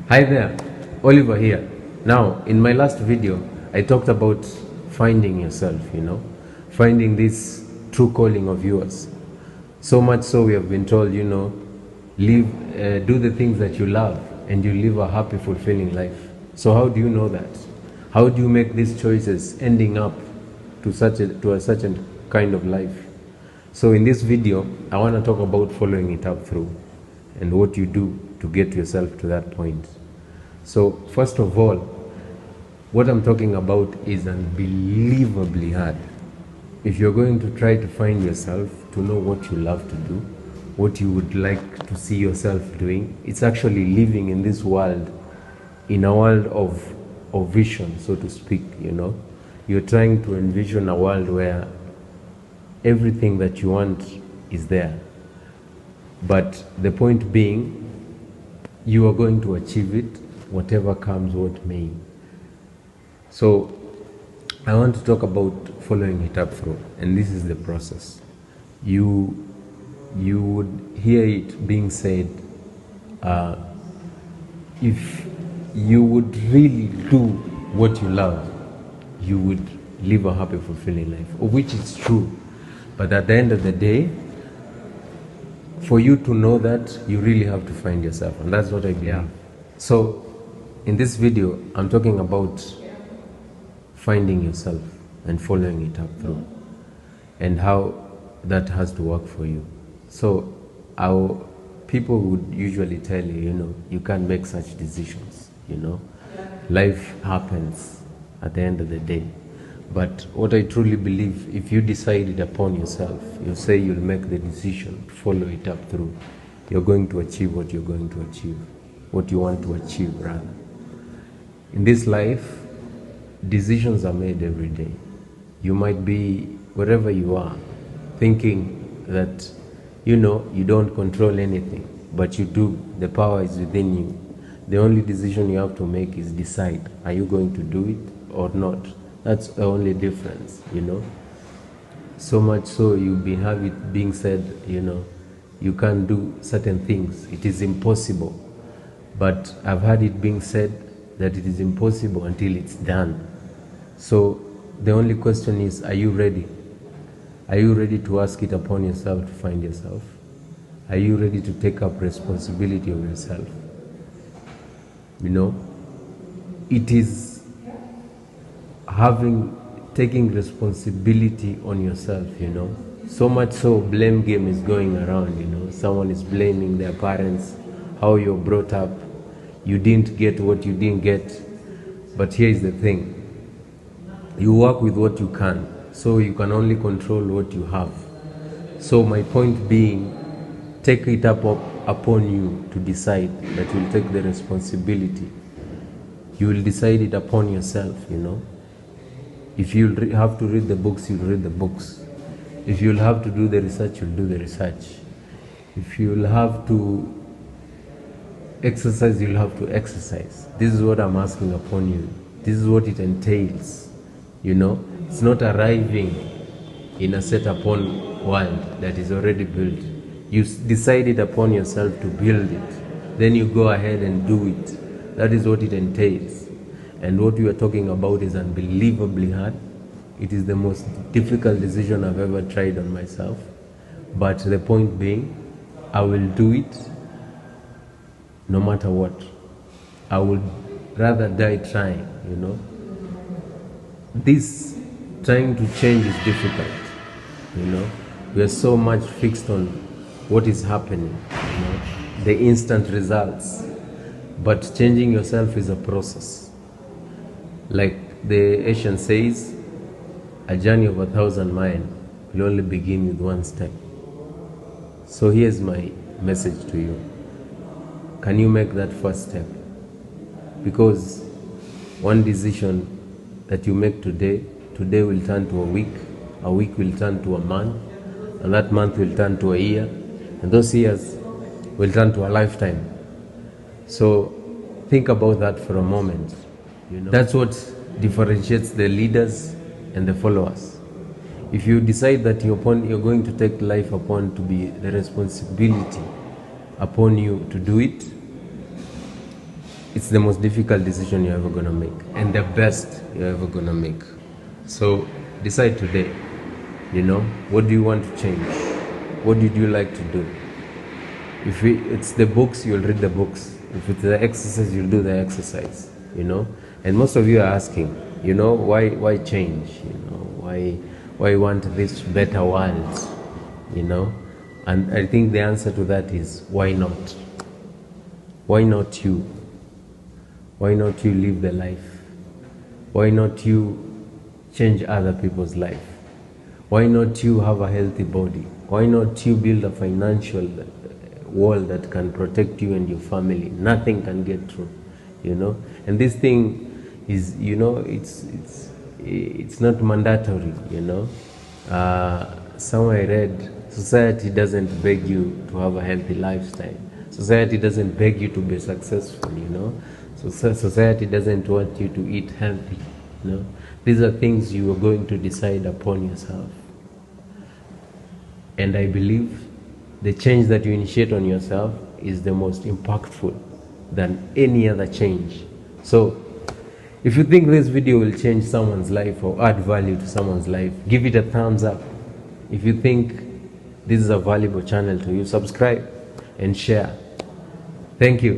Hi there, Oliver here. Now, in my last video, I talked about finding yourself, finding this true calling of yours. So much so we have been told, do the things that you love and you live a happy, fulfilling life. So how do you know that? How do you make these choices ending up to such a kind of life? So in this video, I want to talk about following it up through and what you do to get yourself to that point. So first of all, what I'm talking about is unbelievably hard. If you're going to try to find yourself, to know what you love to do, what you would like to see yourself doing, it's actually living in this world, in a world of vision, so to speak, You're trying to envision a world where everything that you want is there. But the point being, you are going to achieve it, whatever comes, what may. So I want to talk about following it up through, and this is the process. You would hear it being said, if you would really do what you love, you would live a happy, fulfilling life, of which is true. But at the end of the day, for you to know that, you really have to find yourself, and that's what I believe. So in this video, I'm talking about finding yourself and following it up through, and how that has to work for you. So our people would usually tell you, you can't make such decisions, Life happens at the end of the day. But what I truly believe, if you decide it upon yourself, you say you'll make the decision, follow it up through, you're going to achieve what you're going to achieve, what you want to achieve rather. In this life, decisions are made every day. You might be wherever you are, thinking that, you don't control anything, but you do. The power is within you. The only decision you have to make is decide, are you going to do it or not? That's the only difference, So much so you have it being said, you can't do certain things. It is impossible. But I've had it being said that it is impossible until it's done. So the only question is, are you ready? Are you ready to ask it upon yourself to find yourself? Are you ready to take up responsibility of yourself? It is taking responsibility on yourself, So much so blame game is going around, Someone is blaming their parents, how you're brought up, you didn't get what you didn't get. But here's the thing, you work with what you can, so you can only control what you have. So my point being, take it upon you to decide that you'll take the responsibility. You will decide it upon yourself, If you'll have to read the books, you'll read the books. If you'll have to do the research, you'll do the research. If you'll have to exercise, you'll have to exercise. This is what I'm asking upon you. This is what it entails, It's not arriving in a set upon world that is already built. You decide it upon yourself to build it. Then you go ahead and do it. That is what it entails. And what we are talking about is unbelievably hard. It is the most difficult decision I've ever tried on myself. But the point being, I will do it no matter what. I would rather die trying, This trying to change is difficult, We are so much fixed on what is happening, the instant results. But changing yourself is a process. Like the Asian says, a journey of 1,000 miles will only begin with one step. So here's my message to you. Can you make that first step? Because one decision that you make today will turn to a week will turn to a month, and that month will turn to a year, and those years will turn to a lifetime. So think about that for a moment. That's what differentiates the leaders and the followers. If you decide that you're going to take life upon to be the responsibility upon you to do it, it's the most difficult decision you're ever gonna make, and the best you're ever gonna make. So decide today, what do you want to change? What did you like to do? If it's the books, you'll read the books. If it's the exercise, you'll do the exercise, And most of you are asking, why change? Why want this better world? And I think the answer to that is, why not? Why not you? Why not you live the life? Why not you change other people's life? Why not you have a healthy body? Why not you build a financial wall that can protect you and your family? Nothing can get through, And this thing is, it's not mandatory, Somewhere I read, society doesn't beg you to have a healthy lifestyle. Society doesn't beg you to be successful, So society doesn't want you to eat healthy, These are things you are going to decide upon yourself. And I believe the change that you initiate on yourself is the most impactful than any other change. So if you think this video will change someone's life or add value to someone's life, give it a thumbs up. If you think this is a valuable channel to you, subscribe and share. Thank you.